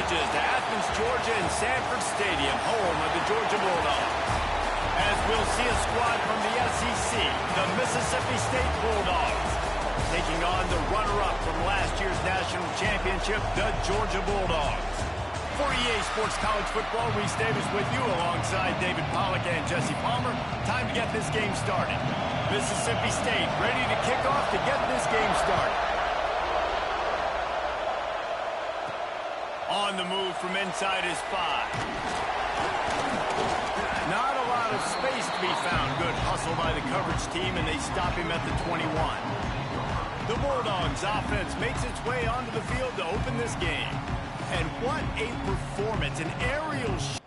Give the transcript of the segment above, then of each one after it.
bridges to Athens, Georgia and Sanford Stadium, home of the Georgia Bulldogs. As we'll see a squad from the SEC, the Mississippi State Bulldogs, taking on the runner-up from last year's national championship, the Georgia Bulldogs. For EA Sports College Football, Reese Davis with you alongside David Pollack and Jesse Palmer. Time to get this game started. Mississippi State ready to kick off to get this game started. On the move from inside his 5. Not a lot of space to be found. Good hustle by the coverage team, and they stop him at the 21. The Bulldogs offense makes its way onto the field to open this game. And what a performance, an aerial shot.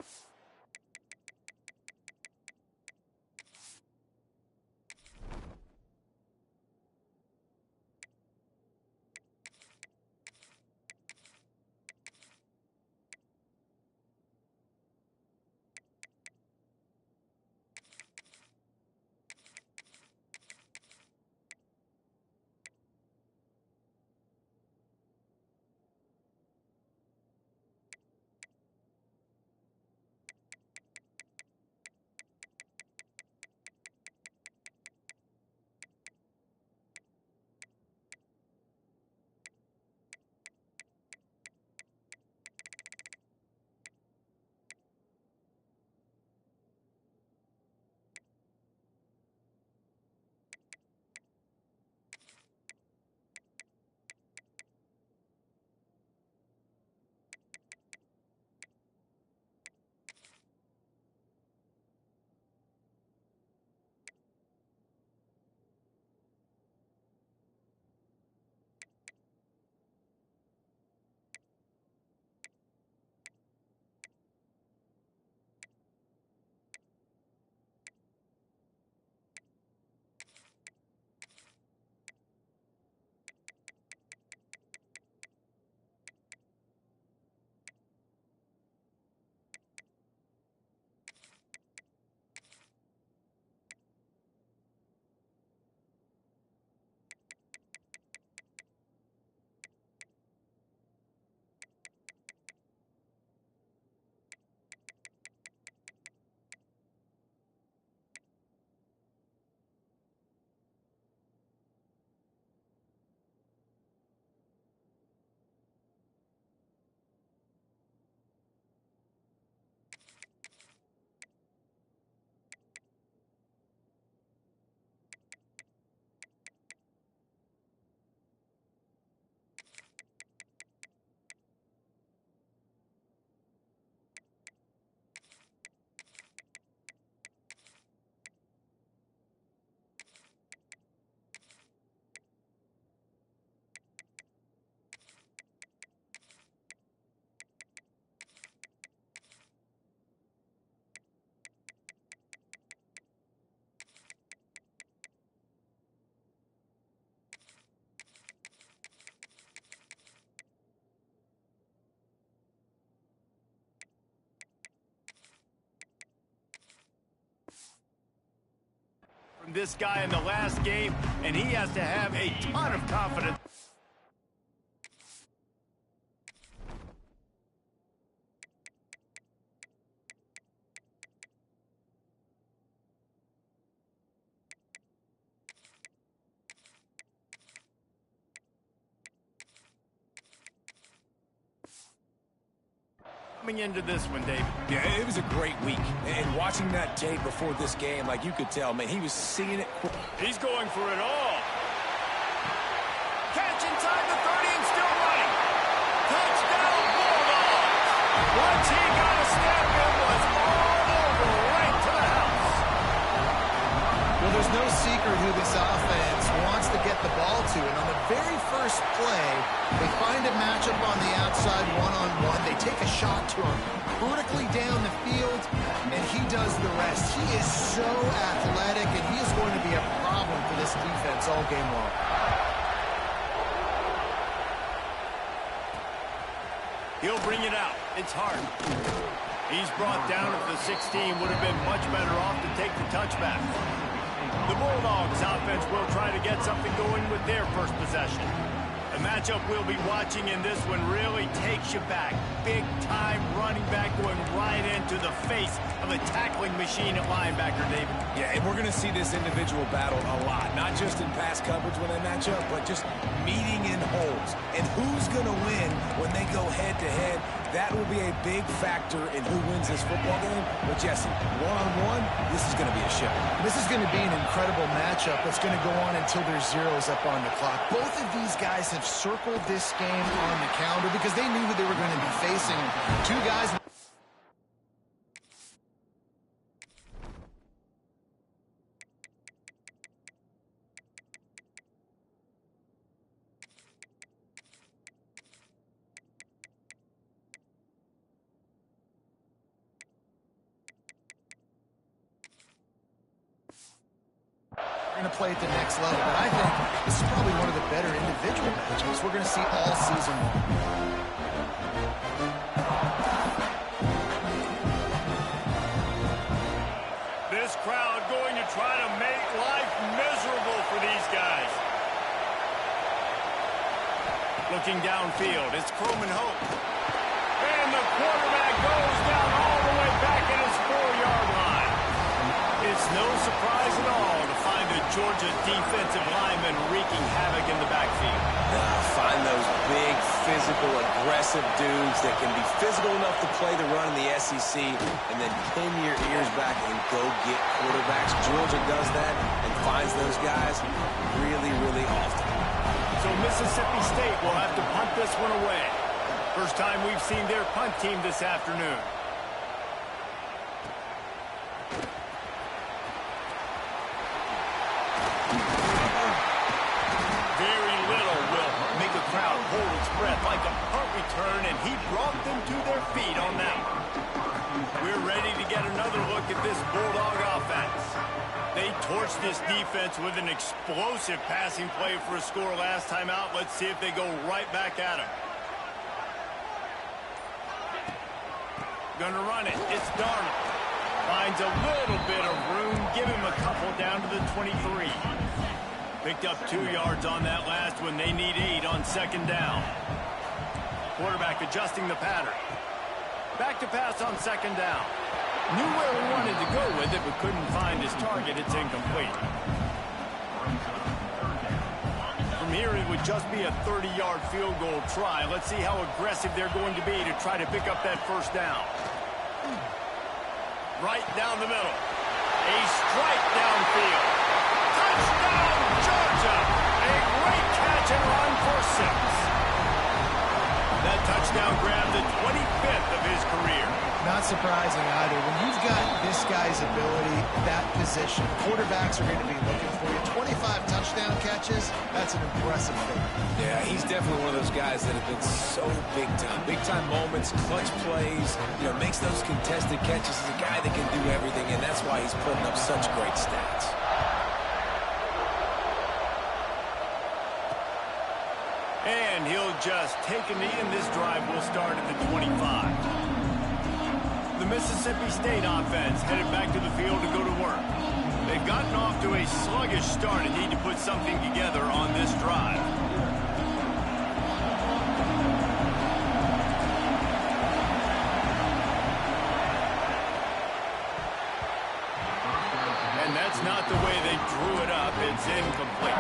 This guy in the last game, and he has to have a ton of confidence. Coming into this one, David. Yeah, it was a great week. And watching that tape before this game, like you could tell, man, he was seeing it. He's going for it all. Catch inside the 30 and still running. Touchdown, Bulldogs. Once he got a step, it was all over, right to the house. Well, there's no secret who this offense wants to get the ball to. And on the very first play, they find a matchup on the outside one-on-one. They take a shot to him vertically down the field, and he does the rest. He is so athletic, and he is going to be a problem for this defense all game long. He'll bring it out. It's hard. He's brought down at the 16. Would have been much better off to take the touchback. The Bulldogs offense will try to get something going with their first possession. The matchup we'll be watching in this one really takes push you back. Big-time running back going right into the face of a tackling machine at linebacker, David. Yeah, and we're going to see this individual battle a lot, not just in pass coverage when they match up, but just meeting in holes. And who's going to win when they go head-to-head? That will be a big factor in who wins this football game. But, Jesse, one-on-one, this is going to be a show. This is going to be an incredible matchup that's going to go on until there's zeros up on the clock. Both of these guys have circled this game on the calendar because they knew who they were going to be facing. Two guys... going to play at the next level, but I think this is probably one of the better individual matchups we're going to see all season long. This crowd going to try to make life miserable for these guys. Looking downfield, it's Croman Hope. And the quarterback goes down all the way back at his 4-yard line. It's no surprise at all to find the Georgia defensive lineman wreaking havoc in the backfield. Find those big, physical, aggressive dudes that can be physical enough to play the run in the SEC and then pin your ears back and go get quarterbacks. Georgia does that and finds those guys really, really often. So Mississippi State will have to punt this one away. First time we've seen their punt team this afternoon. Very little will make a crowd hold its breath like a punt return, and he brought them to their feet on that one. We're ready to get another look at this Bulldog offense. They torched this defense with an explosive passing play for a score last time out. Let's see if they go right back at him. Gonna run it. It's Darnold. Finds a little bit of room. Give him a couple down to the 23. Picked up 2 yards on that last one. They need 8 on second down. Quarterback adjusting the pattern. Back to pass on second down. Knew where he wanted to go with it, but couldn't find his target. It's incomplete. From here, it would just be a 30-yard field goal try. Let's see how aggressive they're going to be to try to pick up that first down. Right down the middle. A strike downfield. Touchdown, Georgia! A great catch and run for 6. That touchdown grabbed the 25th of his career. Not surprising either. When you've got this guy's ability, that position, quarterbacks are going to be looking for you. 25 touchdown catches, that's an impressive thing. Yeah, he's definitely one of those guys that have been so big time. Big time moments, clutch plays, makes those contested catches. He's a guy that can do everything, and that's why he's putting up such great stats. And he'll just take a knee, and this drive will start at the 25. The Mississippi State offense headed back to the field to go to work. They've gotten off to a sluggish start and need to put something together on this drive. And that's not the way they drew it up. It's incomplete.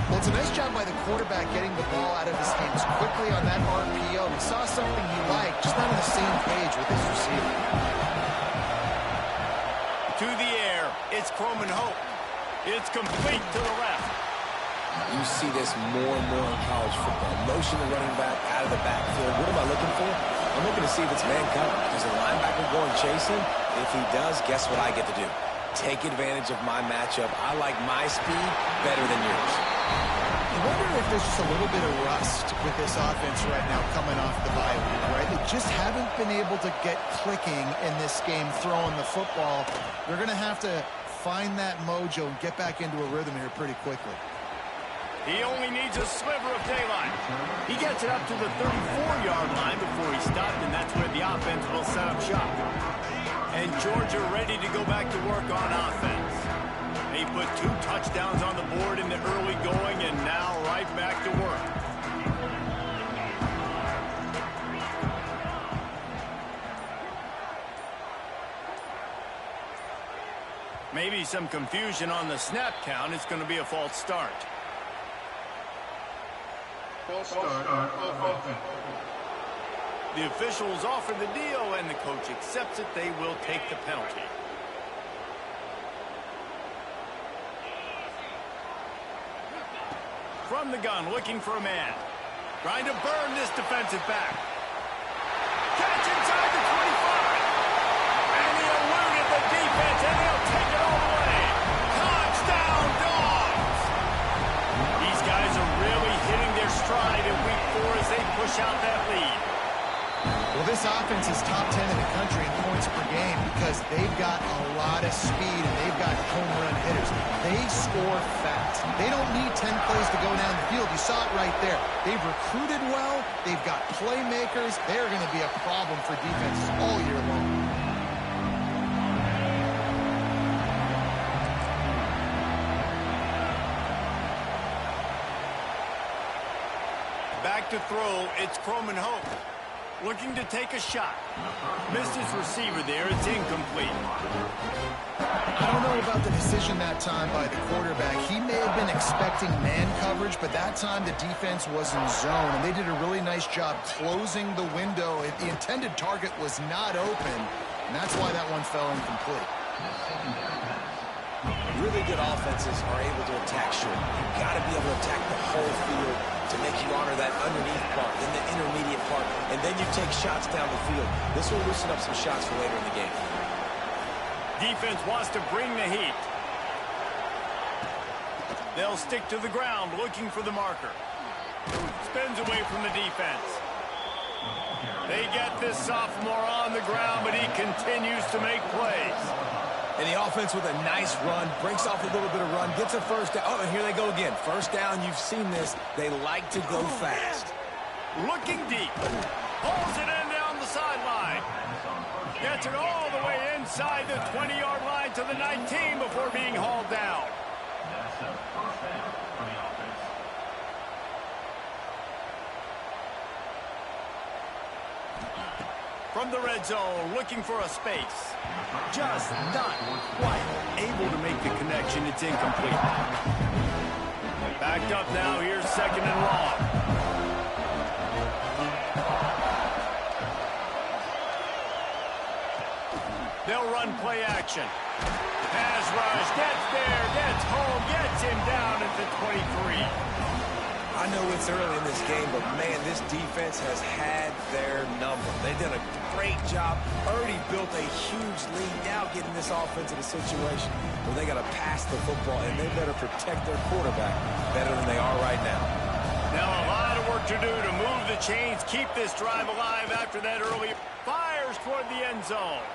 Well, it's a nice job by the quarterback getting the ball out of his hands quickly on that RPO. He saw something he liked, just not on the same page with his receiver. To the air, it's Croman Hope. It's complete to the left. You see this more and more in college football. Motion the running back out of the backfield. What am I looking for? I'm looking to see if it's man coverage. Does the linebacker go and chase him? If he does, guess what I get to do? Take advantage of my matchup. I like my speed better than yours. I wonder if there's just a little bit of rust with this offense right now coming off the bye week, right? They just haven't been able to get clicking in this game throwing the football. They're going to have to find that mojo and get back into a rhythm here pretty quickly. He only needs a sliver of daylight. He gets it up to the 34-yard line before he stopped, and that's where the offense will set up shop. And Georgia ready to go back to work on offense. They put 2 touchdowns on the board in the early going, and now right back to work. Maybe some confusion on the snap count. It's going to be a false start. False start. Offense. The officials offer the deal, and the coach accepts it. They will take the penalty. From the gun, looking for a man. Trying to burn this defensive back. Catch inside the 25. And he eluded the defense, and he'll take it all the way. Touchdown, Dogs! These guys are really hitting their stride in week 4 as they push out that lead. Well, this offense is top 10 in the country in points per game because they've got a lot of speed and they've got home run hitters. They score fast. They don't need 10 plays to go down the field. You saw it right there. They've recruited well. They've got playmakers. They're going to be a problem for defenses all year long. Back to throw, it's Croman Hope. Looking to take a shot. Missed his receiver there. It's incomplete. I don't know about the decision that time by the quarterback. He may have been expecting man coverage, but that time the defense was in zone, and they did a really nice job closing the window. The intended target was not open, and that's why that one fell incomplete. Really good offenses are able to attack short. You've got to be able to attack the whole field to make you honor that underneath part, then the intermediate part, and then you take shots down the field. This will loosen up some shots for later in the game. Defense wants to bring the heat. They'll stick to the ground looking for the marker. Spins away from the defense. They get this sophomore on the ground, but he continues to make plays. And the offense with a nice run, breaks off a little bit of run, gets a first down. Oh, and here they go again. First down, you've seen this. They like to go fast. Looking deep. Pulls it in down the sideline. Gets it all the way inside the 20-yard line to the 19 before being hauled down. From the red zone, looking for a space. Just not quite able to make the connection. It's incomplete. Backed up now. Here's second and long. They'll run play action. Pass rush. Gets there. Gets home. Gets him down at the 23. I know it's early in this game, but, man, this defense has had their number. They've done a great job, already built a huge lead, now getting this offense in a situation where they got to pass the football, and they better protect their quarterback better than they are right now. Now a lot of work to do to move the chains, keep this drive alive after that early. Fires toward the end zone.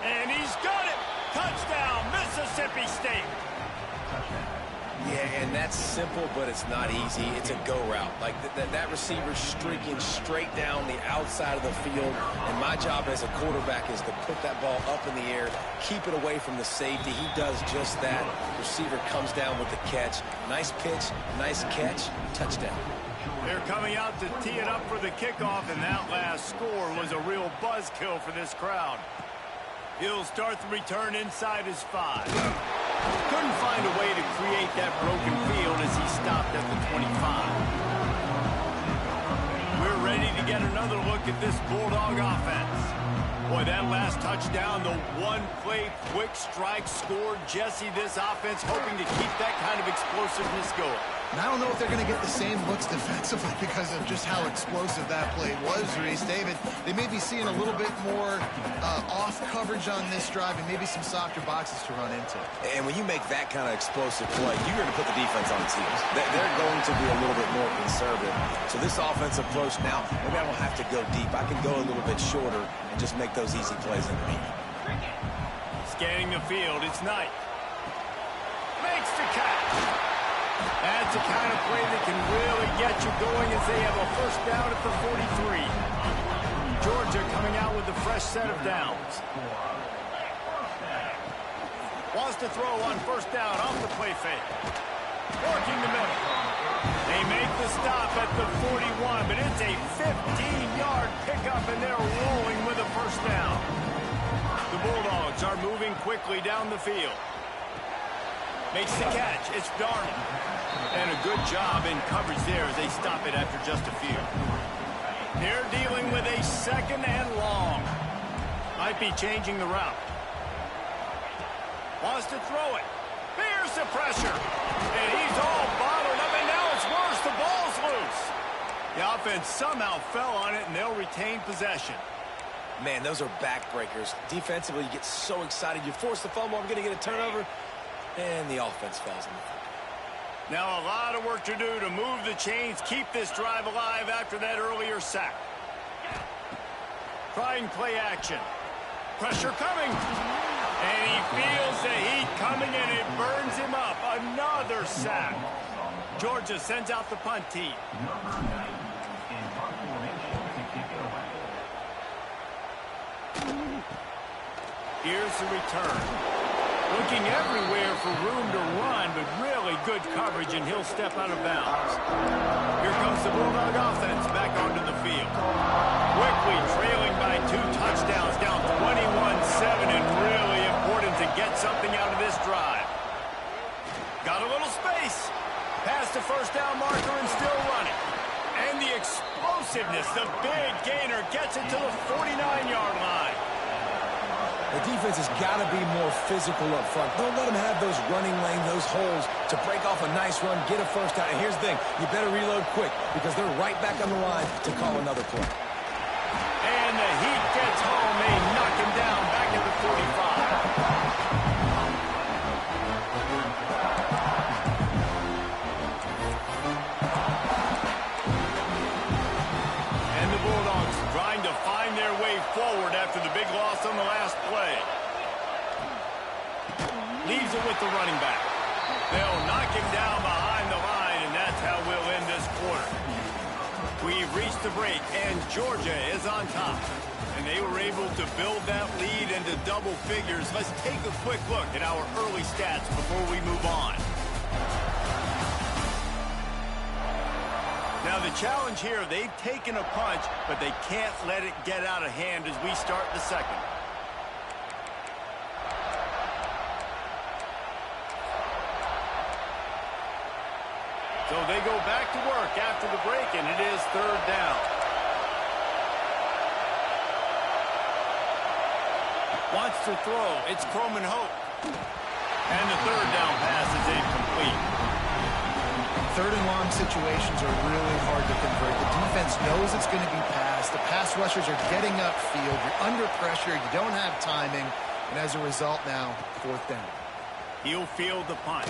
And he's got it. Touchdown, Mississippi State. Yeah, and that's simple, but it's not easy. It's a go route. Like that receiver's streaking straight down the outside of the field, and my job as a quarterback is to put that ball up in the air, keep it away from the safety. He does just that. Receiver comes down with the catch. Nice pitch, nice catch, touchdown. They're coming out to tee it up for the kickoff, and that last score was a real buzzkill for this crowd. He'll start the return inside his 5. Couldn't find a way to create that broken field as he stopped at the 25. We're ready to get another look at this Bulldog offense. Boy, that last touchdown, the one-play quick strike scored. Jesse, this offense hoping to keep that kind of explosiveness going. And I don't know if they're going to get the same looks defensively because of just how explosive that play was, Reese. David, they may be seeing a little bit more off coverage on this drive and maybe some softer boxes to run into. And when you make that kind of explosive play, you're going to put the defense on its heels. They're going to be a little bit more conservative. So this offensive approach now, maybe I don't have to go deep. I can go a little bit shorter and just make those easy plays underneath. Scanning the field, it's Knight. Makes the catch. That's the kind of play that can really get you going as they have a first down at the 43. Georgia coming out with a fresh set of downs. Wants to throw on first down off the play fake. Working the middle. They make the stop at the 41, but it's a 15-yard pickup, and they're rolling with a first down. The Bulldogs are moving quickly down the field. Makes the catch. It's Darnold. And a good job in coverage there as they stop it after just a few. They're dealing with a second and long. Might be changing the route. Wants to throw it. There's the pressure. And he's all bottled up, and now it's worse. The ball's loose. The offense somehow fell on it, and they'll retain possession. Man, those are backbreakers. Defensively, you get so excited. You force the fumble, I'm going to get a turnover, and the offense falls in the fumble. Now a lot of work to do to move the chains, keep this drive alive after that earlier sack. Trying play action. Pressure coming. And he feels the heat coming, and it burns him up. Another sack. Georgia sends out the punt team. Here's the return. Looking everywhere for room to run, but really good coverage, and he'll step out of bounds. Here comes the Bulldog offense back onto the field. Quickly trailing by 2 touchdowns, down 21-7, and really important to get something out of this drive. Got a little space. Past the first down marker and still running. And the explosiveness, the big gainer, gets it to the 49-yard line. The defense has got to be more physical up front. Don't let them have those running lanes, those holes to break off a nice run, get a first down. And here's the thing, you better reload quick because they're right back on the line to call another play. And the heat gets home. They knock him down back at the 45. And the Bulldogs trying to find their way forward after the big loss on the last play. Leaves it with the running back. They'll knock him down behind the line, and that's how we'll end this quarter. We've reached the break, and Georgia is on top. And they were able to build that lead into double figures. Let's take a quick look at our early stats before we move on. Now the challenge here, they've taken a punch, but they can't let it get out of hand as we start the second. So they go back to work after the break, and it is third down. Wants to throw. It's Croman Hope. And the third down pass is incomplete. Third and long situations are really hard to convert. The defense knows it's going to be passed. The pass rushers are getting upfield. You're under pressure. You don't have timing. And as a result now, fourth down. He'll field the punt.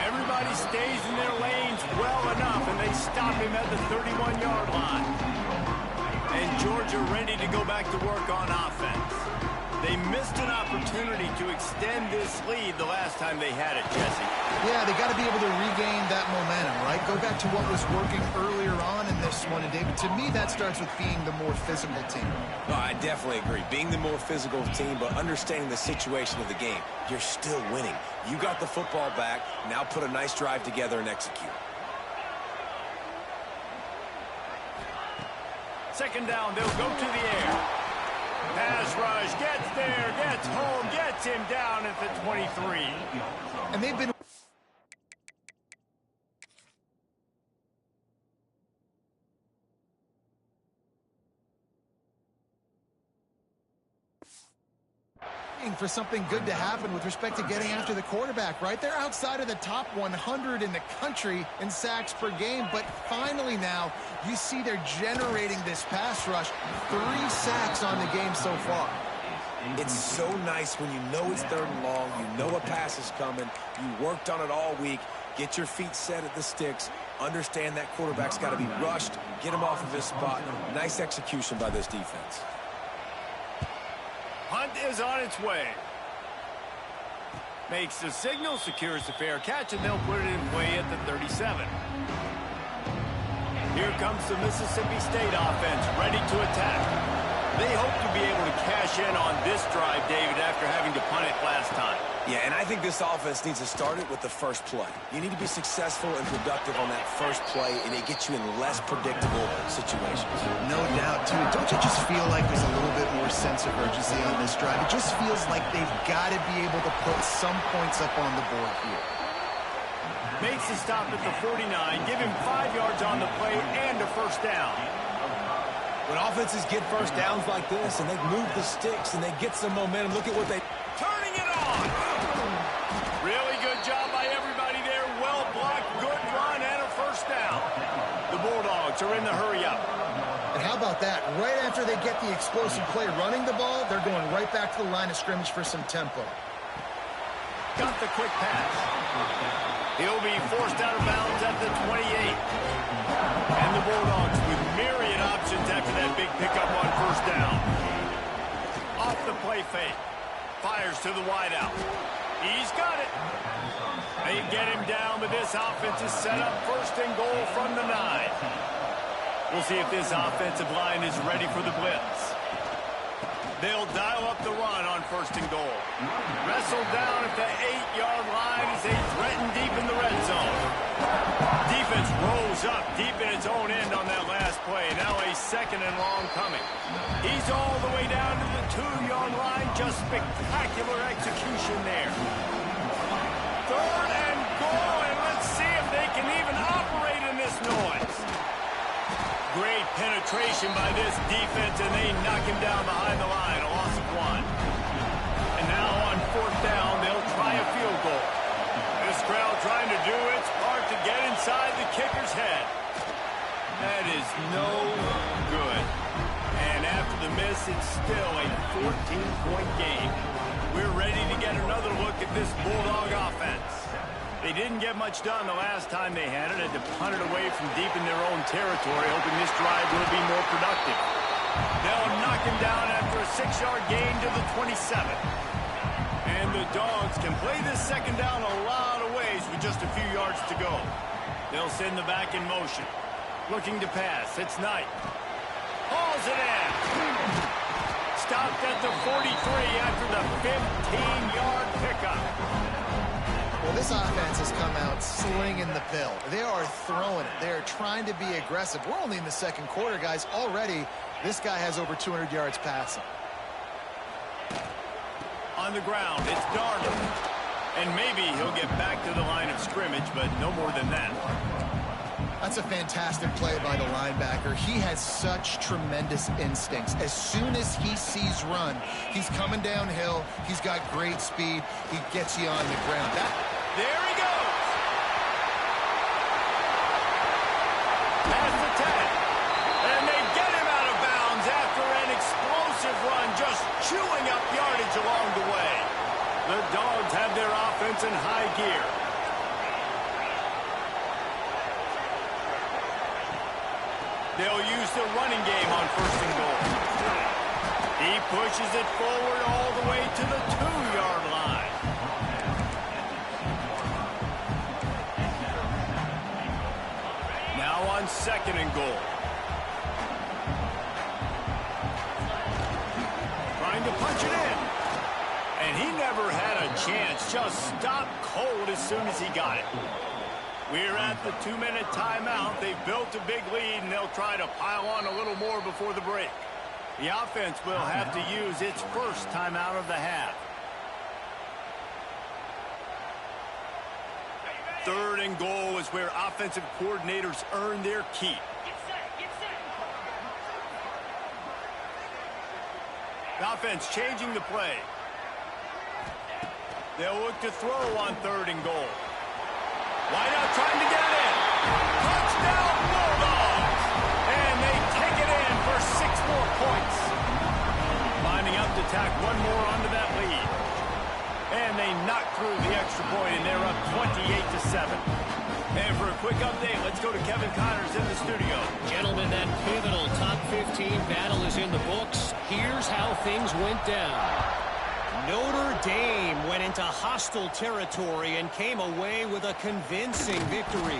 Everybody stays in their lanes well enough, and they stop him at the 31-yard line. And Georgia ready to go back to work on offense. They missed an opportunity to extend this lead the last time they had it, Jesse. Yeah, they got to be able to regain that momentum, right? Go back to what was working earlier on in this one. And, David, to me, that starts with being the more physical team. No, I definitely agree. Being the more physical team, but understanding the situation of the game. You're still winning. You got the football back. Now put a nice drive together and execute. Second down, they'll go to the air. Pass rush, gets there, gets home, gets him down at the 23. And they've been for something good to happen with respect to getting after the quarterback, right? They're outside of the top 100 in the country in sacks per game, but finally now you see they're generating this pass rush. 3 sacks on the game so far. It's so nice when you know it's third and long, you know a pass is coming, you worked on it all week, get your feet set at the sticks, understand that quarterback's got to be rushed, get him off of his spot. Nice execution by this defense. Punt is on its way. Makes the signal, secures the fair catch, and they'll put it in play at the 37. Here comes the Mississippi State offense, ready to attack. They hope to be able to cash in on this drive, David, after having to punt it last time. Yeah, and I think this offense needs to start it with the first play. You need to be successful and productive on that first play, and it gets you in less predictable situations. No doubt, too. Don't you just feel like there's a little bit more sense of urgency on this drive. It just feels like they've got to be able to put some points up on the board here. Makes the stop at the 49, give him 5 yards on the play and a first down. When offenses get first downs like this and they move the sticks and they get some momentum, look at what they... Turning it on. Really good job by everybody there. Well blocked, good run, and a first down. The Bulldogs are in the hurry up. And how about that? Right after they get the explosive play running the ball, they're going right back to the line of scrimmage for some tempo. Got the quick pass. He'll be forced out of bounds at the 28. And the Bulldogs with myriad options after that big pickup on first down. Off the play fake. Fires to the wideout. He's got it. They get him down, but this offense is set up first and goal from the 9. We'll see if this offensive line is ready for the blitz. They'll dial up the run on first and goal. Wrestled down at the 8-yard line as they threaten deep in the red zone. Defense rolls up deep in its own end on that last play. Now a second and long coming. He's all the way down to the 2-yard line. Just spectacular execution there. Third and goal, and let's see if they can even operate in this noise. Great penetration by this defense, and they knock him down behind the line. A loss of 1. And now on fourth down, they'll try a field goal. This crowd trying to do its part to get inside the kicker's head. That is no good. And after the miss, it's still a 14-point game. We're ready to get another look at this Bulldog offense. They didn't get much done the last time they had it. Had to punt it away from deep in their own territory, hoping this drive will be more productive. They'll knock him down after a 6-yard gain to the 27. And the Dogs can play this second down a lot of ways with just a few yards to go. They'll send the back in motion. Looking to pass. It's Knight. Hauls it in. Stopped at the 43 after the 15-yard pickup. Well, this offense has come out slinging the pill. They are throwing it. They are trying to be aggressive. We're only in the second quarter, guys. Already, this guy has over 200 yards passing. On the ground, it's Darnold. And maybe he'll get back to the line of scrimmage, but no more than that. That's a fantastic play by the linebacker. He has such tremendous instincts. As soon as he sees run, he's coming downhill. He's got great speed. He gets you on the ground. There he goes. Past the 10. And they get him out of bounds after an explosive run, just chewing up yardage along the way. The Dogs have their offense in high gear. They'll use the running game on first and goal. He pushes it forward all the way to the 2-yard line. Now on second and goal. Trying to punch it in. And he never had a chance. Just stopped cold as soon as he got it. We're at the 2-minute timeout. They've built a big lead, and they'll try to pile on a little more before the break. The offense will have to use its first timeout of the half. Third and goal is where offensive coordinators earn their keep. The offense changing the play. They'll look to throw on third and goal. Wideout trying to get it in. Touchdown Bulldogs! And they take it in for 6 more points. Lining up to tack one more onto that lead. And they knock through the extra point, and they're up 28-7. And for a quick update, let's go to Kevin Connors in the studio. Gentlemen, that pivotal top 15 battle is in the books. Here's how things went down. Notre Dame went into hostile territory and came away with a convincing victory.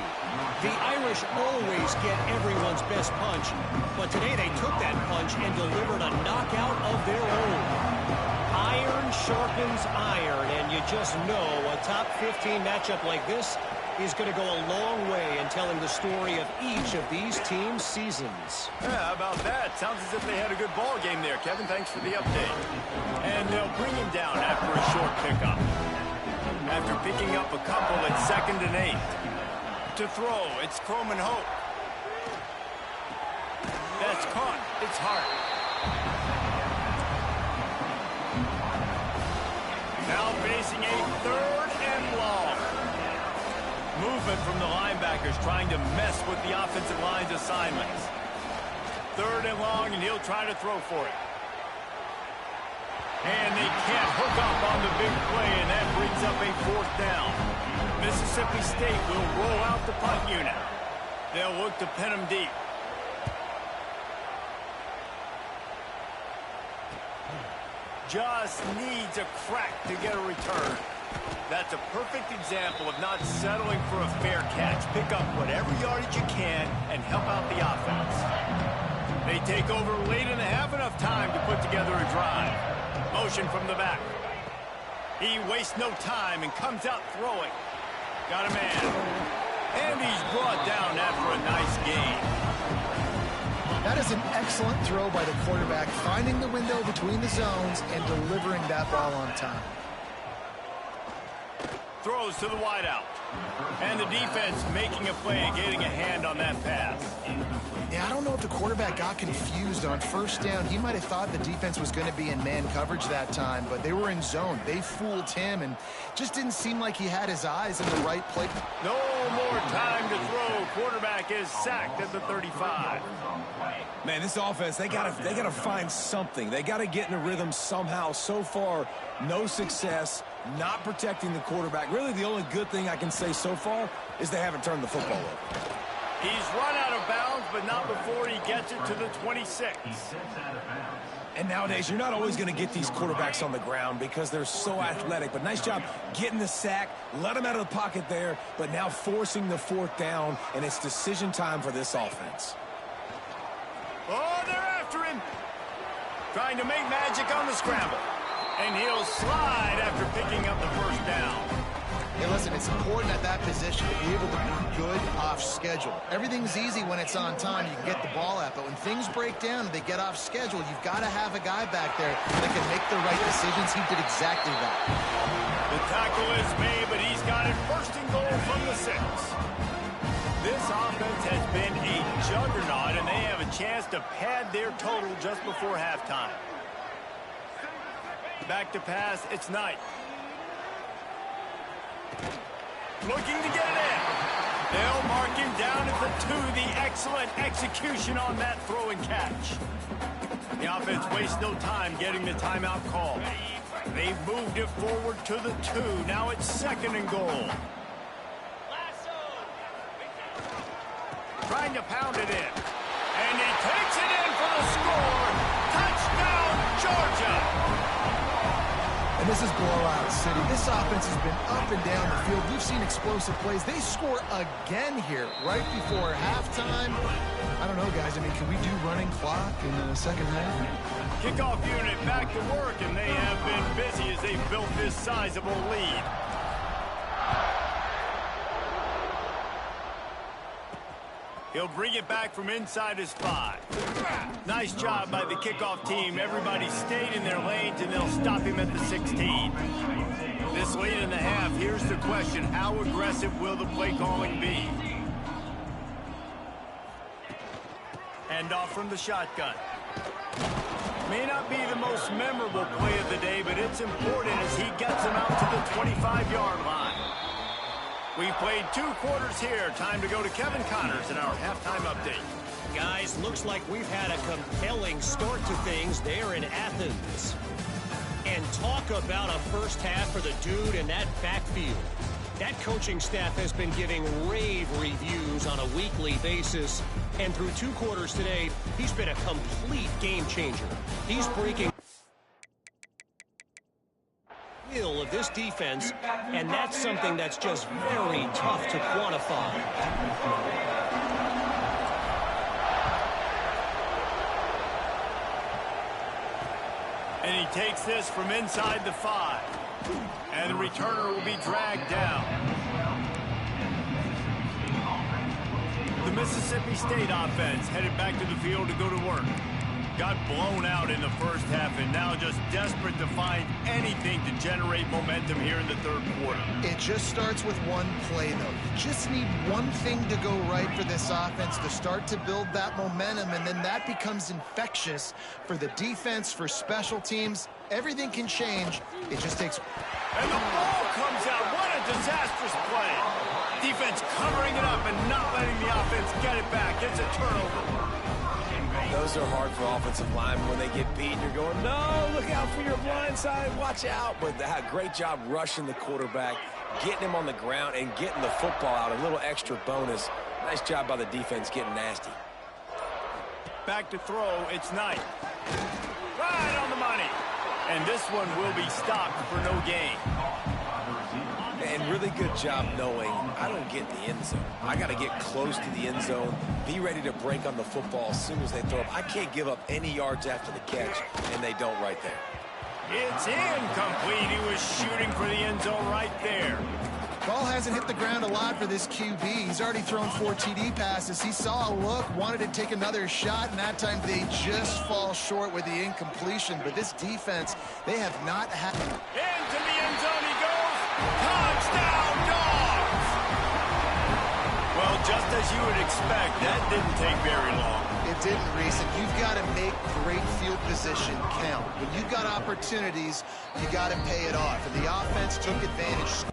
The Irish always get everyone's best punch, but today they took that punch and delivered a knockout of their own. Iron sharpens iron, and you just know a top 15 matchup like this is going to go a long way in telling the story of each of these teams' seasons. Yeah, how about that? Sounds as if they had a good ball game there, Kevin. Thanks for the update. And they'll bring him down after a short pickup. After picking up a couple at 2nd and 8. To throw, it's Croman Hope. That's caught. It's Hart. Now facing a 3rd and long. Movement from the linebackers trying to mess with the offensive line's assignments. 3rd and long, and he'll try to throw for it. And they can't hook up on the big play, and that brings up a 4th down. Mississippi State will roll out the punt unit. They'll look to pin them deep. Just needs a crack to get a return. That's a perfect example of not settling for a fair catch. Pick up whatever yardage you can and help out the offense. They take over late and have enough time to put together a drive. Motion from the back. He wastes no time and comes out throwing. Got a man. And he's brought down after a nice gain. That is an excellent throw by the quarterback, finding the window between the zones and delivering that ball on time. Throws to the wideout. And the defense making a play and getting a hand on that pass. Yeah, I don't know if the quarterback got confused on 1st down. He might have thought the defense was going to be in man coverage that time, but they were in zone. They fooled him and just didn't seem like he had his eyes in the right place. No more time to throw. Quarterback is sacked at the 35. Man, this offense, they gotta find something. They gotta get in a rhythm somehow. So far, no success, not protecting the quarterback. Really, the only good thing I can say so far is they haven't turned the football over. He's run out of bounds, but not before he gets it to the 26. And nowadays, you're not always going to get these quarterbacks on the ground because they're so athletic. But nice job getting the sack, let him out of the pocket there, but now forcing the 4th down, and it's decision time for this offense. Oh, they're after him. Trying to make magic on the scramble. And he'll slide after picking up the 1st down. Hey, listen, it's important at that position to be able to be good off schedule. Everything's easy when it's on time. You can get the ball out, but when things break down and they get off schedule, you've got to have a guy back there that can make the right decisions. He did exactly that. The tackle is made, but he's got it 1st and goal from the 6. This offense has been a juggernaut, and they have a chance to pad their total just before halftime. Back to pass, it's Knight. Looking to get it in. They'll mark him down at the 2. The excellent execution on that throw and catch. The offense wastes no time getting the timeout call. They've moved it forward to the 2. Now it's 2nd and goal. Trying to pound it in. And he takes it in for the score. Touchdown, Georgia. And this is blowout city. This offense has been up and down the field. We've seen explosive plays. They score again here right before halftime. I don't know, guys. I mean, can we do running clock in the 2nd half? Kickoff unit back to work, and they have been busy as they built this sizable lead. He'll bring it back from inside his 5. Nice job by the kickoff team. Everybody stayed in their lanes, and they'll stop him at the 16. This late in the half, here's the question. How aggressive will the play calling be? Hand off from the shotgun. May not be the most memorable play of the day, but it's important as he gets him out to the 25-yard line. We've played 2 quarters here. Time to go to Kevin Connors in our halftime update. Guys, looks like we've had a compelling start to things there in Athens. And talk about a first half for the dude in that backfield. That coaching staff has been giving rave reviews on a weekly basis. And through 2 quarters today, he's been a complete game changer. He's breaking will of this defense, and that's something that's just very tough to quantify. And he takes this from inside the 5. And the returner will be dragged down. The Mississippi State offense headed back to the field to go to work. Got blown out in the first half and now just desperate to find anything to generate momentum here in the third quarter. It just starts with one play, though. You just need one thing to go right for this offense to start to build that momentum, and then that becomes infectious for the defense, for special teams. Everything can change. It just takes... And the ball comes out. What a disastrous play. Defense covering it up and not letting the offense get it back. It's a turnover. Those are hard for offensive linemen when they get beat. You're going, no, look out for your blind side, watch out. But they had a great job rushing the quarterback, getting him on the ground, and getting the football out. A little extra bonus. Nice job by the defense getting nasty. Back to throw, it's Knight. Right on the money. And this one will be stopped for no gain. And really good job knowing I don't get in the end zone. I got to get close to the end zone, be ready to break on the football as soon as they throw up. I can't give up any yards after the catch, and they don't right there. It's incomplete. He was shooting for the end zone right there. Ball hasn't hit the ground a lot for this QB. He's already thrown 4 TD passes. He saw a look, wanted to take another shot, and that time they just fall short with the incompletion. But this defense, they have not had... Into the end zone he goes. Touchdown, Dogs! Well, just as you would expect, that didn't take very long. It didn't, Reese, and you've got to make great field position count. When you've got opportunities, you got to pay it off. And the offense took advantage.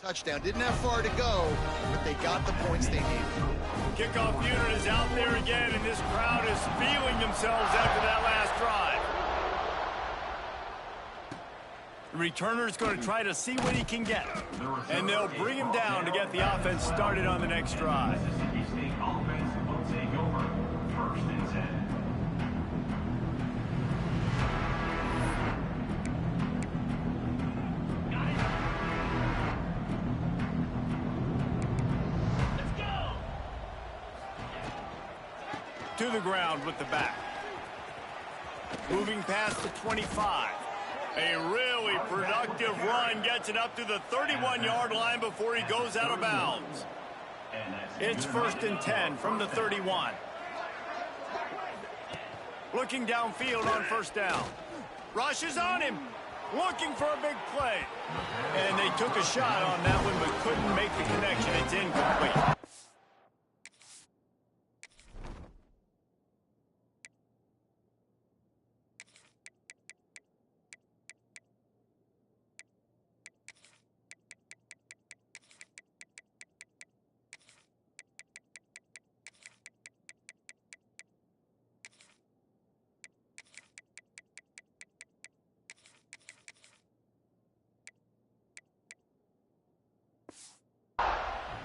touchdown. Didn't have far to go, but they got the points they needed. Kickoff unit is out there again, and this crowd is feeling themselves after that last drive. The returner's going to try to see what he can get, and they'll bring him down to get the offense started on the next drive. To the ground with the back. Moving past the 25. A really productive run gets it up to the 31-yard line before he goes out of bounds. It's 1st and 10 from the 31. Looking downfield on 1st down. Rushes on him. Looking for a big play. And they took a shot on that one but couldn't make the connection. It's incomplete.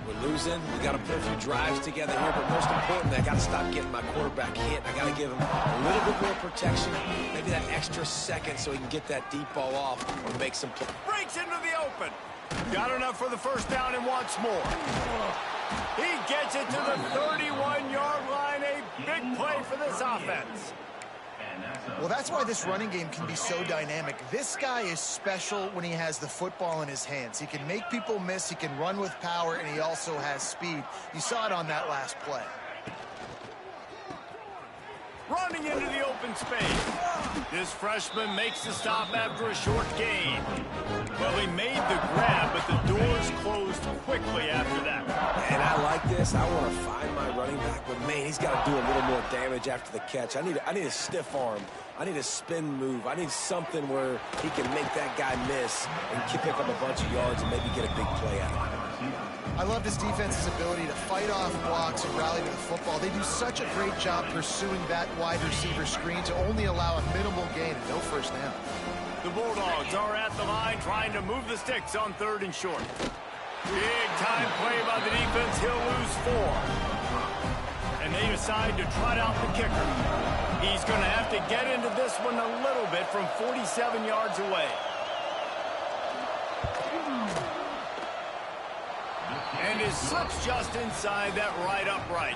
We're losing. We got to put a few drives together here, but most importantly, I got to stop getting my quarterback hit. I got to give him a little bit more protection, maybe that extra second so he can get that deep ball off or make some play. Breaks into the open. Got enough for the 1st down and wants more. He gets it to the 31-yard line. A big play for this offense. Well, that's why this running game can be so dynamic. This guy is special when he has the football in his hands. He can make people miss, he can run with power, and he also has speed. You saw it on that last play. Running into the open space. This freshman makes the stop after a short gain. Well, he made the grab, but the doors closed quickly after that. And I like this. I want to find my running back, but man, he's got to do a little more damage after the catch. I need a stiff arm. I need a spin move. I need something where he can make that guy miss and pick up a bunch of yards and maybe get a big play out of it. I love this defense's ability to fight off blocks and rally to the football. They do such a great job pursuing that wide receiver screen to only allow a minimal gain and no 1st down. The Bulldogs are at the line trying to move the sticks on 3rd and short. Big time play by the defense. He'll lose 4. And they decide to trot out the kicker. He's going to have to get into this one a little bit from 47 yards away. And is slips just inside that right upright.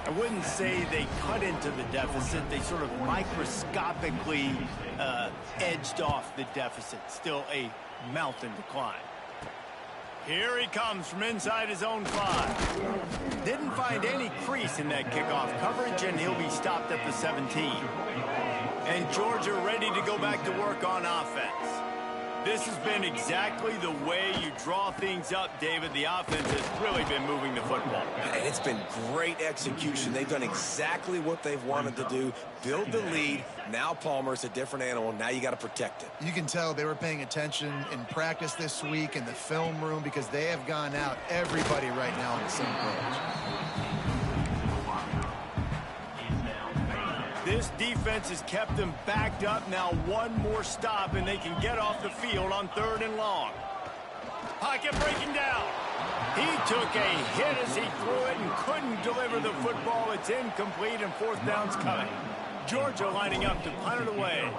I wouldn't say they cut into the deficit. They sort of microscopically edged off the deficit. Still a mountain to climb. Here he comes from inside his own 5. Didn't find any crease in that kickoff coverage, and he'll be stopped at the 17. And Georgia ready to go back to work on offense. This has been exactly the way you draw things up, David. The offense has really been moving the football. And it's been great execution. They've done exactly what they've wanted to do. Build the lead. Now Palmer's a different animal. Now you got to protect it. You can tell they were paying attention in practice this week in the film room because they have gone out, everybody right now on the same page. This defense has kept them backed up. Now one more stop, and they can get off the field on 3rd and long. Pocket breaking down. He took a hit as he threw it and couldn't deliver the football. It's incomplete, and 4th down's coming. Georgia lining up to punt it away.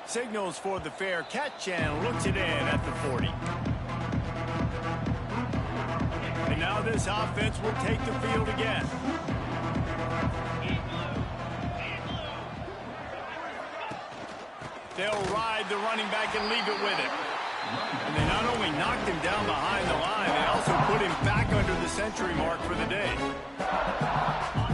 Signals for the fair catch and looks it in at the 40. And now this offense will take the field again. They'll ride the running back and leave it with him. And they not only knocked him down behind the line, they also put him back under the century mark for the day.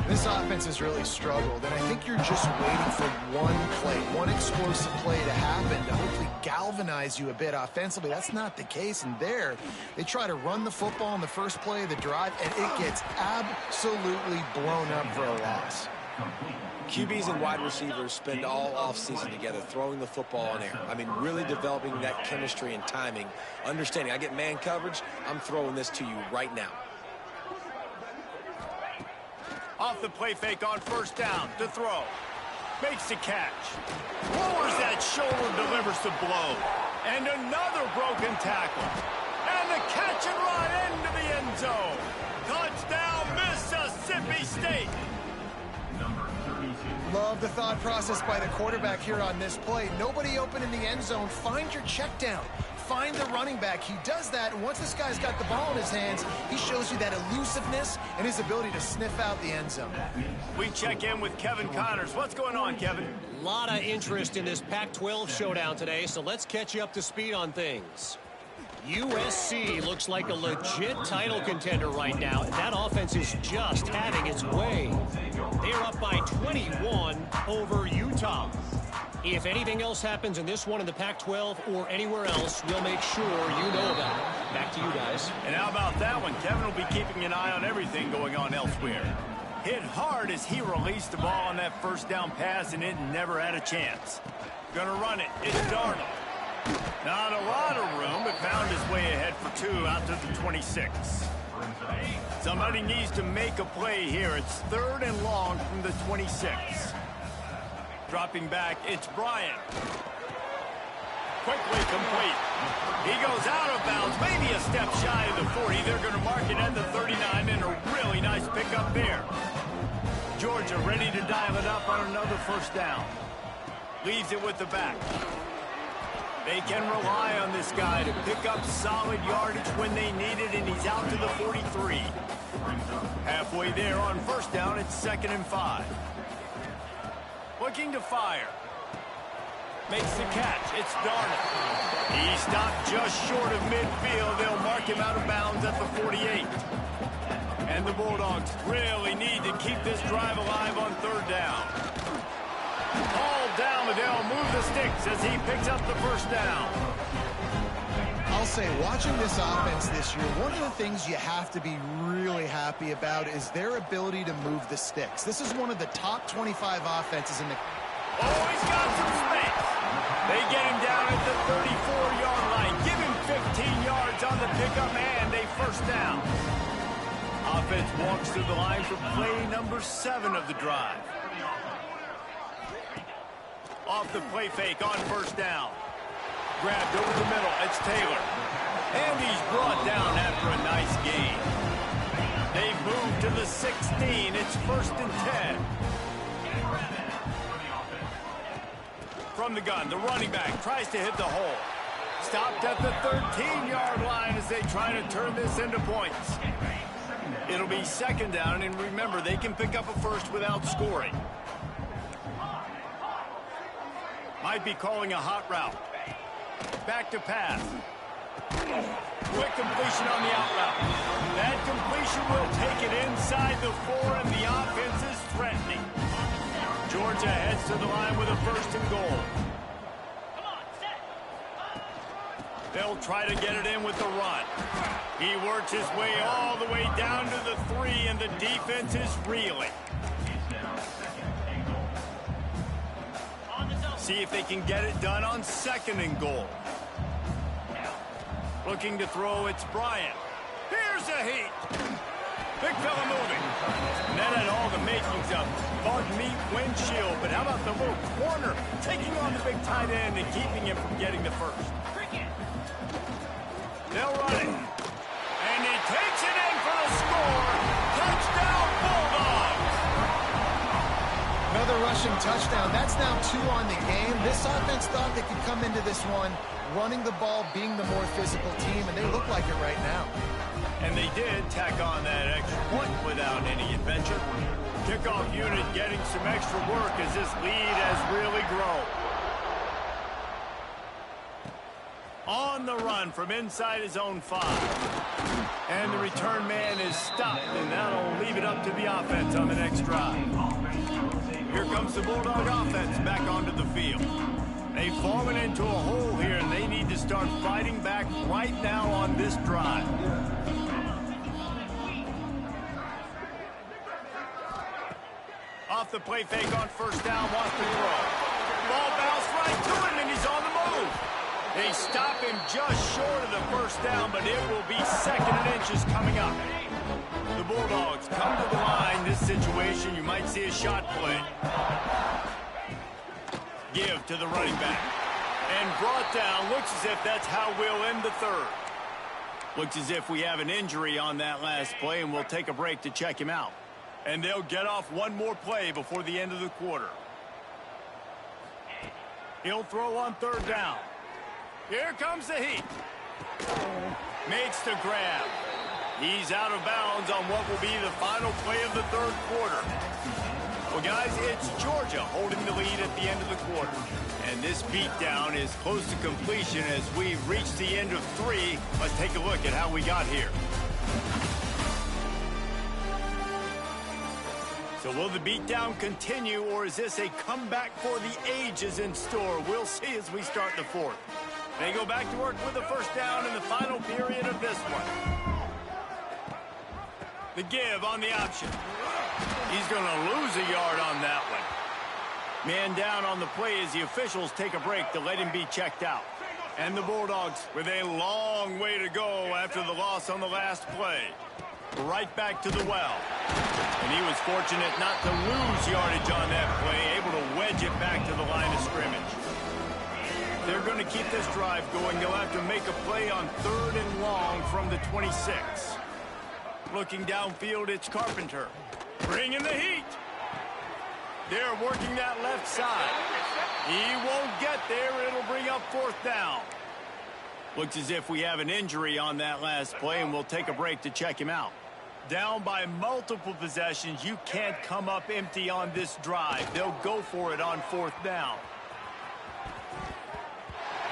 This offense has really struggled, and I think you're just waiting for one play, one explosive play to happen to hopefully galvanize you a bit offensively. That's not the case, and there, they try to run the football in the first play of the drive, and it gets absolutely blown up for a loss. QBs and wide receivers spend all offseason together throwing the football in air. I mean, really developing that chemistry and timing. Understanding, I get man coverage, I'm throwing this to you right now. Off the play fake on first down to throw. Makes the catch. Lowers that shoulder, delivers the blow. And another broken tackle. And the catch and run into the end zone. Touchdown, Mississippi State. Love the thought process by the quarterback here on this play. Nobody open in the end zone. Find your check down. Find the running back. He does that, and once this guy's got the ball in his hands, he shows you that elusiveness and his ability to sniff out the end zone. We check in with Kevin Connors. What's going on, Kevin? A lot of interest in this Pac-12 showdown today, so let's catch you up to speed on things. USC looks like a legit title contender right now. That offense is just having its way. They're up by 21 over Utah. If anything else happens in this one in the Pac-12 or anywhere else, we'll make sure you know about it. Back to you guys. And how about that one? Kevin will be keeping an eye on everything going on elsewhere. Hit hard as he released the ball on that first down pass, and it never had a chance. Gonna run it. It's Darnold. Not a lot of room, but found his way ahead for two out to the 26. Somebody needs to make a play here. It's 3rd and long from the 26. Dropping back, it's Bryant. Quickly complete. He goes out of bounds, maybe a step shy of the 40. They're going to mark it at the 39, and a really nice pickup there. Georgia ready to dial it up on another first down. Leaves it with the back. They can rely on this guy to pick up solid yardage when they need it, and he's out to the 43. Halfway there on first down, it's 2nd and 5. Looking to fire. Makes the catch. It's Darnold. He stopped just short of midfield. They'll mark him out of bounds at the 48. And the Bulldogs really need to keep this drive alive on 3rd down. All down, but they'll move the sticks as he picks up the first down. I'll say, watching this offense this year, one of the things you have to be really happy about is their ability to move the sticks. This is one of the top 25 offenses in the... Oh, he's got some space. They get him down at the 34-yard line. Give him 15 yards on the pickup and a first down. Offense walks through the line for play number 7 of the drive. Off the play fake on first down. Grabbed over the middle. It's Taylor. And he's brought down after a nice gain. They've moved to the 16. It's 1st and 10. From the gun, the running back tries to hit the hole. Stopped at the 13-yard line as they try to turn this into points. It'll be 2nd down, and remember, they can pick up a first without scoring. Might be calling a hot route. Back to pass. Quick completion on the out route. That completion will take it inside the 4, and the offense is threatening. Georgia heads to the line with a 1st and goal. They'll try to get it in with the run. He works his way all the way down to the 3, and the defense is reeling. See if they can get it done on 2nd and goal. Looking to throw, it's Bryant. Here's a heat. Big fella moving. And that had all the makings of bug meat windshield. But how about the little corner taking on the big tight end and keeping him from getting the first? They'll run it. And he takes it in for the score. Touchdown, Bulldogs. Another rushing touchdown. That's now 2 on the game. This offense thought they could come into this one running the ball, being the more physical team, and they look like it right now. And they did tack on that extra point without any adventure. Kickoff unit getting some extra work as this lead has really grown. On the run from inside his own 5. And the return man is stopped, and that'll leave it up to the offense on the next drive. Here comes the Bulldog offense back onto the field. They've fallen into a hole here, and they need to start fighting back right now on this drive. off the play fake on first down, wants to throw. Ball bounced right to him, and he's on the move. They stop him just short of the first down, but it will be 2nd and inches coming up. The Bulldogs come to the line. This situation, you might see a shot play. Give to the running back. And brought down. Looks as if that's how we'll end the third. Looks as if we have an injury on that last play, and we'll take a break to check him out. And they'll get off one more play before the end of the quarter. He'll throw on 3rd down. Here comes the heat. Makes the grab. He's out of bounds on what will be the final play of the 3rd quarter. Well, guys, it's Georgia holding the lead at the end of the quarter. And this beatdown is close to completion as we reach the end of 3. Let's take a look at how we got here. So will the beatdown continue, or is this a comeback for the ages in store? We'll see as we start the 4th. They go back to work with the first down in the final period of this one. The give on the option. He's going to lose a yard on that one. Man down on the play as the officials take a break to let him be checked out. And the Bulldogs with a long way to go after the loss on the last play. Right back to the well. And he was fortunate not to lose yardage on that play, able to wedge it back to the line of scrimmage. They're going to keep this drive going. They'll have to make a play on 3rd and long from the 26. Looking downfield, it's Carpenter. Bringing the heat. They're working that left side. He won't get there. It'll bring up 4th down. Looks as if we have an injury on that last play, and we'll take a break to check him out. Down by multiple possessions, you can't come up empty on this drive. They'll go for it on 4th down.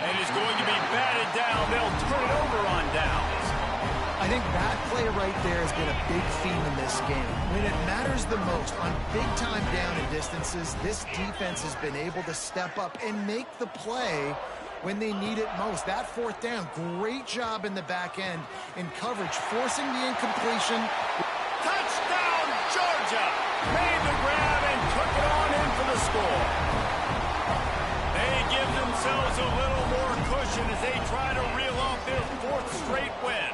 And it's going to be batted down. They'll turn it over on downs. I think that play right there has been a big theme in this game. When it matters the most, on big-time down and distances, this defense has been able to step up and make the play when they need it most. That 4th down, great job in the back end in coverage, forcing the incompletion. Touchdown, Georgia! Made the grab and took it on in for the score. They give themselves a little more cushion as they try to reel off their 4th straight win.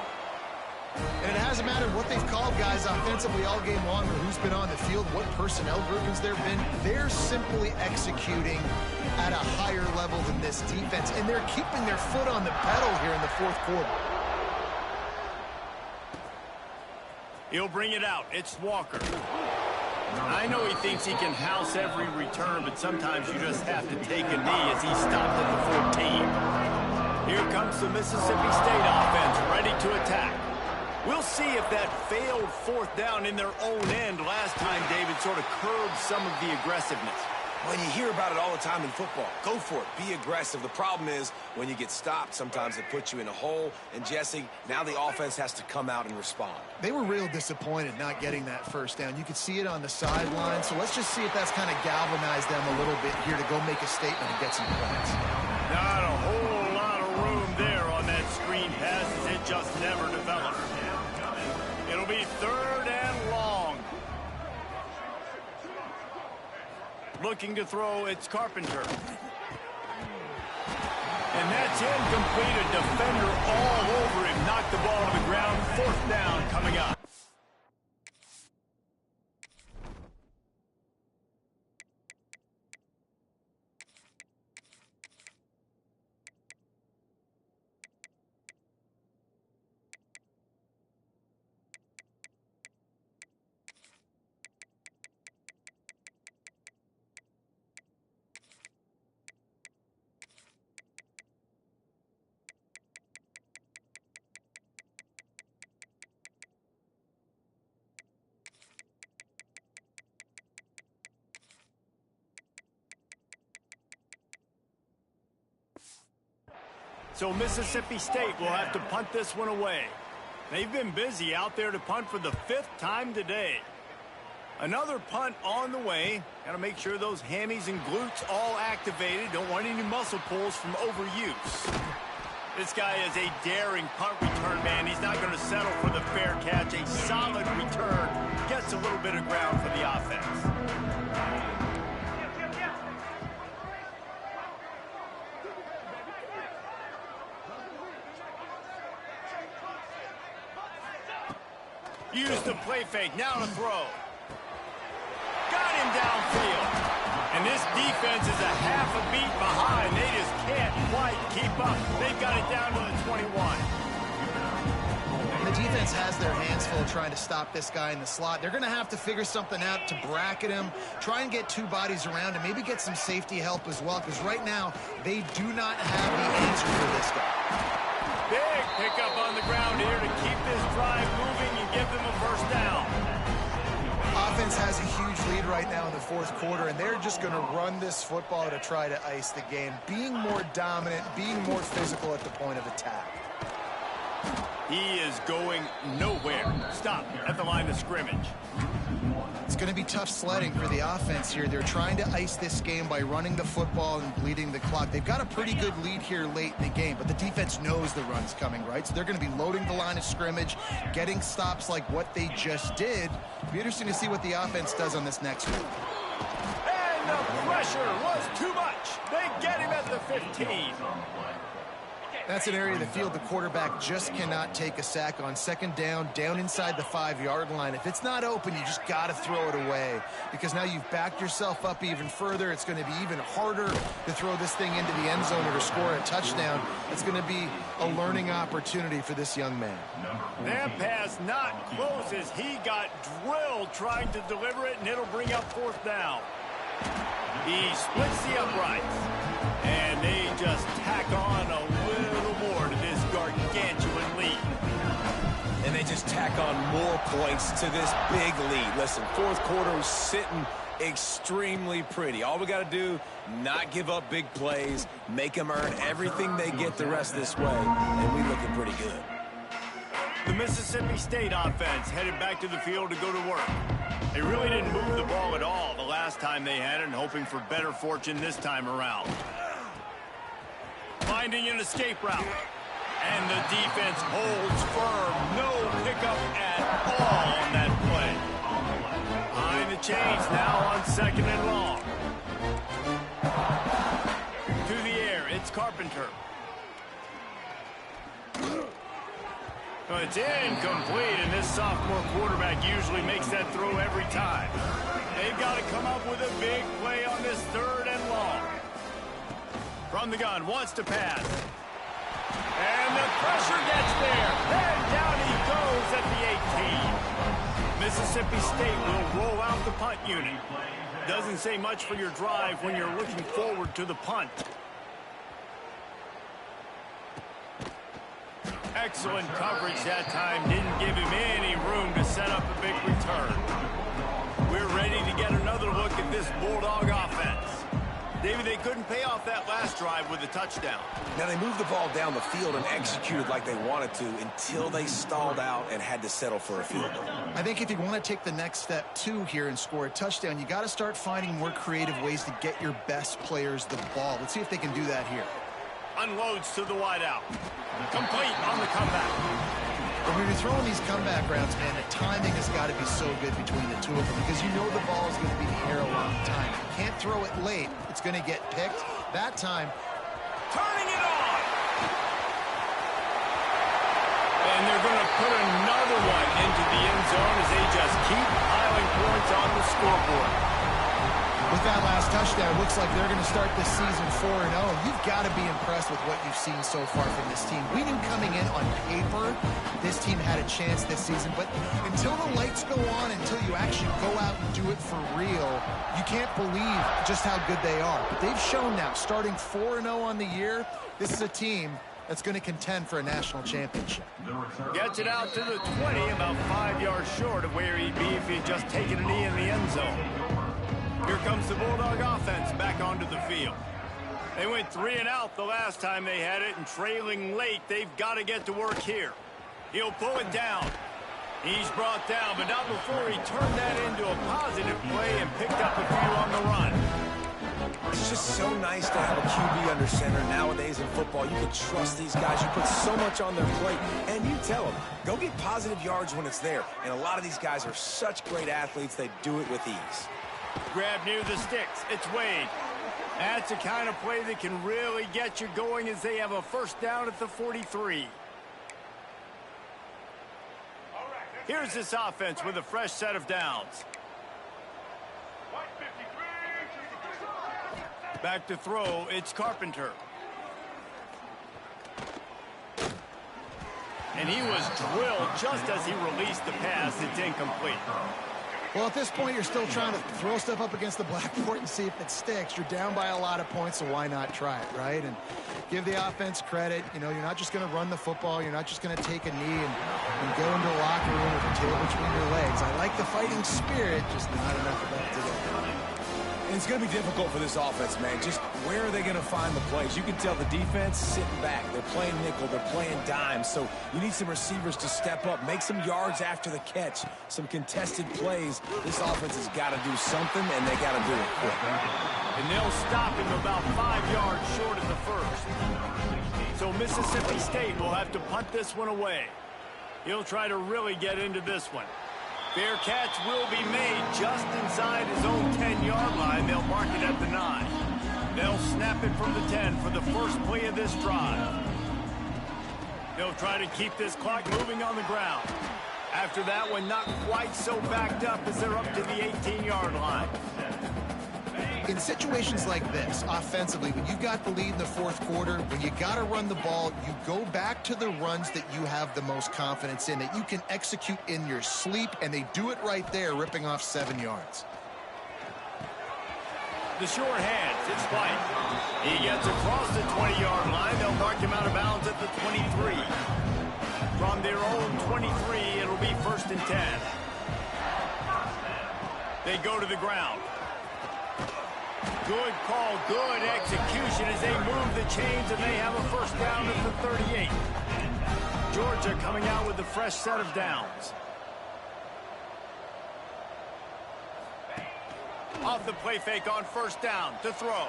And it hasn't mattered what they've called guys offensively all game long or who's been on the field, what personnel groupings there have been. They're simply executing at a higher level than this defense, and they're keeping their foot on the pedal here in the 4th quarter. He'll bring it out. It's Walker. I know he thinks he can house every return, but sometimes you just have to take a knee as he stopped at the 14. Here comes the Mississippi State offense ready to attack. We'll see if that failed 4th down in their own end last time, David, sort of curbed some of the aggressiveness. Well, you hear about it all the time in football. Go for it. Be aggressive. The problem is when you get stopped, sometimes it puts you in a hole. And, Jesse, now the offense has to come out and respond. They were real disappointed not getting that first down. You could see it on the sideline. So let's just see if that's kind of galvanized them a little bit here to go make a statement and get some points. Not a whole lot of room there on that screen pass as it just never developed. It'll be 3rd and long. Looking to throw, it's Carpenter. And that's incomplete. A defender all over him. Knocked the ball to the ground. 4th down coming up. So Mississippi State will have to punt this one away. They've been busy out there to punt for the 5th time today. Another punt on the way. Got to make sure those hammies and glutes all activated. Don't want any muscle pulls from overuse. This guy is a daring punt return man. He's not going to settle for the fair catch. A solid return. Gets a little bit of ground for the offense. Used the play fake. Now to throw. Got him downfield. And this defense is a half a beat behind. They just can't quite keep up. They've got it down to the 21. The defense has their hands full trying to stop this guy in the slot. They're going to have to figure something out to bracket him, try and get two bodies around him, maybe get some safety help as well, because right now they do not have the answer for this guy. Big pickup on the ground here to keep this drive moving and give them a first down. Offense has a huge lead right now in the fourth quarter, and they're just going to run this football to try to ice the game, being more dominant, being more physical at the point of attack. He is going nowhere. Stop at the line of scrimmage. It's going to be tough sledding for the offense here. They're trying to ice this game by running the football and bleeding the clock. They've got a pretty good lead here late in the game, but the defense knows the run's coming, right? So they're going to be loading the line of scrimmage, getting stops like what they just did. It'll be interesting to see what the offense does on this next one. And the pressure was too much. They get him at the 15. That's an area of the field the quarterback just cannot take a sack on. Second down, down inside the 5-yard line. If it's not open, you just got to throw it away, because now you've backed yourself up even further. It's going to be even harder to throw this thing into the end zone or to score a touchdown. It's going to be a learning opportunity for this young man. That pass not close as he got drilled trying to deliver it, and it'll bring up fourth down. He splits the uprights, and they just tack on a little more to this gargantuan lead. And they just tack on more points to this big lead. Listen, fourth quarter is sitting extremely pretty. All we got to do, not give up big plays, make them earn everything they get the rest of this way, and we looking pretty good. The Mississippi State offense headed back to the field to go to work. They really didn't move the ball at all the last time they had it, and hoping for better fortune this time around. Finding an escape route. And the defense holds firm. No pickup at all on that play. Behind the chains now on second and long. To the air, it's Carpenter. Well, it's incomplete, and this sophomore quarterback usually makes that throw every time. They've got to come up with a big play on this third and long. From the gun, wants to pass. And the pressure gets there. And down he goes at the 18. Mississippi State will roll out the punt unit. Doesn't say much for your drive when you're looking forward to the punt. Excellent coverage that time. Didn't give him any room to set up a big return. We're ready to get another look at this Bulldog offense. David, they couldn't pay off that last drive with a touchdown. Now, they moved the ball down the field and executed like they wanted to until they stalled out and had to settle for a field goal. I think if you want to take the next step, too, here and score a touchdown, you got to start finding more creative ways to get your best players the ball. Let's see if they can do that here. Unloads to the wideout. Complete on the comeback. When you're throwing these comeback routes, man, the timing has got to be so good between the two of them, because you know the ball is going to be in the air a long time. You can't throw it late. It's going to get picked. That time, turning it on. And they're going to put another one into the end zone as they just keep piling points on the scoreboard. With that last touchdown, it looks like they're going to start this season 4-0. You've got to be impressed with what you've seen so far from this team. We knew coming in on paper this team had a chance this season, but until the lights go on, until you actually go out and do it for real, you can't believe just how good they are. But they've shown now, starting 4-0 on the year, this is a team that's going to contend for a national championship. Gets it out to the 20, about 5 yards short of where he'd be if he'd just taken a knee in the end zone. Here comes the Bulldog offense back onto the field. They went 3 and out the last time they had it, and trailing late, they've got to get to work here. He'll pull it down. He's brought down, but not before he turned that into a positive play and picked up a few on the run. It's just so nice to have a QB under center. Nowadays in football, you can trust these guys. You put so much on their plate, and you tell them, go get positive yards when it's there. And a lot of these guys are such great athletes, they do it with ease. Grab near the sticks. It's Wade. That's the kind of play that can really get you going as they have a first down at the 43. Here's this offense with a fresh set of downs. Back to throw, it's Carpenter. And he was drilled just as he released the pass. It's incomplete. Well, at this point, you're still trying to throw stuff up against the blackboard and see if it sticks. You're down by a lot of points, so why not try it, right? And give the offense credit. You know, you're not just going to run the football. You're not just going to take a knee and go into a locker room with a tail between your legs. I like the fighting spirit, just not enough of that today. And it's going to be difficult for this offense, man. Just where are they going to find the plays? You can tell the defense sitting back. They're playing nickel. They're playing dime. So you need some receivers to step up, make some yards after the catch, some contested plays. This offense has got to do something, and they got to do it quick. And they'll stop him about 5 yards short of the first. So Mississippi State will have to punt this one away. He'll try to really get into this one. Fair catch will be made just inside his own 10-yard line. They'll mark it at the 9. They'll snap it from the 10 for the first play of this drive. They'll try to keep this clock moving on the ground. After that one, not quite so backed up as they're up to the 18-yard line. In situations like this, offensively, when you've got the lead in the fourth quarter, when you got to run the ball, you go back to the runs that you have the most confidence in, that you can execute in your sleep, and they do it right there, ripping off 7 yards. The short hands, it's White. He gets across the 20-yard line. They'll mark him out of bounds at the 23. From their own 23, it'll be 1st and 10. They go to the ground. Good call, good execution as they move the chains, and they have a first down at the 38. Georgia coming out with a fresh set of downs. Off the play fake on first down to throw.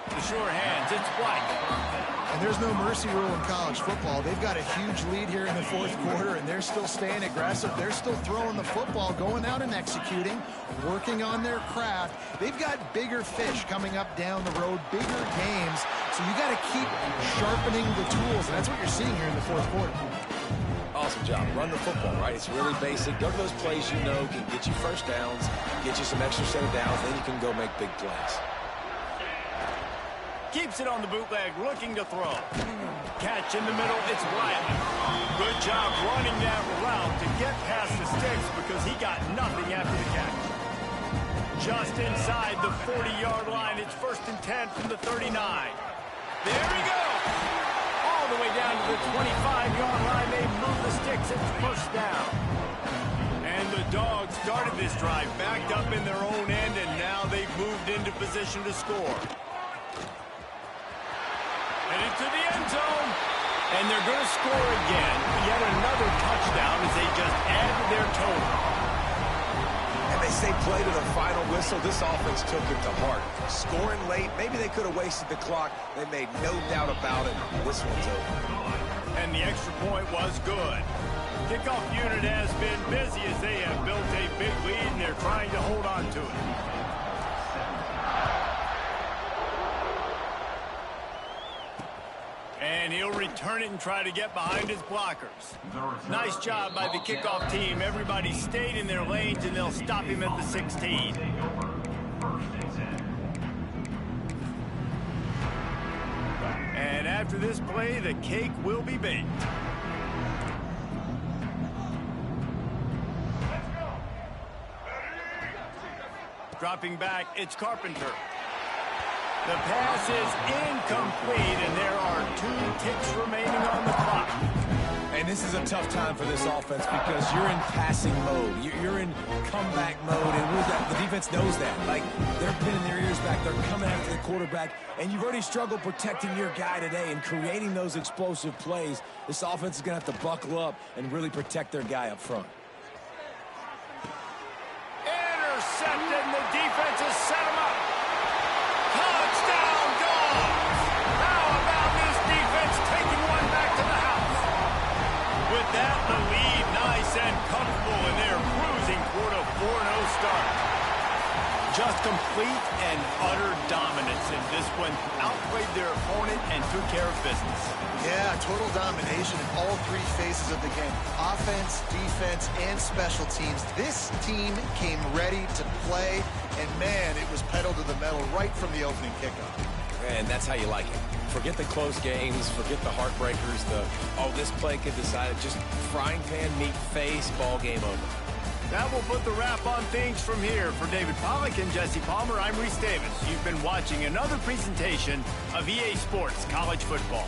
The short hands, it's White. And there's no mercy rule in college football. They've got a huge lead here in the fourth quarter, and they're still staying aggressive. They're still throwing the football, going out and executing, working on their craft. They've got bigger fish coming up down the road, bigger games. So you got to keep sharpening the tools, and that's what you're seeing here in the fourth quarter. Awesome job. Run the football, right? It's really basic. Go to those plays you know can get you first downs, get you some extra set of downs, then you can go make big plays. Keeps it on the bootleg, looking to throw. Catch in the middle, it's Riley. Good job running that route to get past the sticks because he got nothing after the catch. Just inside the 40-yard line, it's 1st and 10 from the 39. There we go! All the way down to the 25-yard line, they move the sticks, it's first down. And the Dogs started this drive backed up in their own end, and now they've moved into position to score. And into the end zone. And they're going to score again. Yet another touchdown as they just add to their total. And they say play to the final whistle. This offense took it to heart. Scoring late, maybe they could have wasted the clock. They made no doubt about it. This one's over. And the extra point was good. Kickoff unit has been busy as they have built a big lead, and they're trying to hold on to it. And he'll return it and try to get behind his blockers. Nice job by the kickoff team. Everybody stayed in their lanes, and they'll stop him at the 16. And after this play, the cake will be baked. Dropping back, it's Carpenter. The pass is incomplete, and there are 2 ticks remaining on the clock. And this is a tough time for this offense because you're in passing mode. You're in comeback mode, and the defense knows that. Like, they're pinning their ears back. They're coming after the quarterback, and you've already struggled protecting your guy today and creating those explosive plays. This offense is going to have to buckle up and really protect their guy up front. Intercepted, and the defense has set him up. Touchdown, Dogs! How about this defense taking one back to the house? With that, the lead nice and comfortable, and they're cruising toward a 4-0 start. Just complete and utter dominance in this one. Outplayed their opponent and took care of business. Yeah, total domination in all three phases of the game. Offense, defense, and special teams. This team came ready to play, and man, it was pedal to the metal right from the opening kickoff. And that's how you like it. Forget the close games, forget the heartbreakers, this play could decide it. Just frying pan, meat face, ball game over. That will put the wrap on things from here. For David Pollack and Jesse Palmer, I'm Reese Davis. You've been watching another presentation of EA Sports College Football.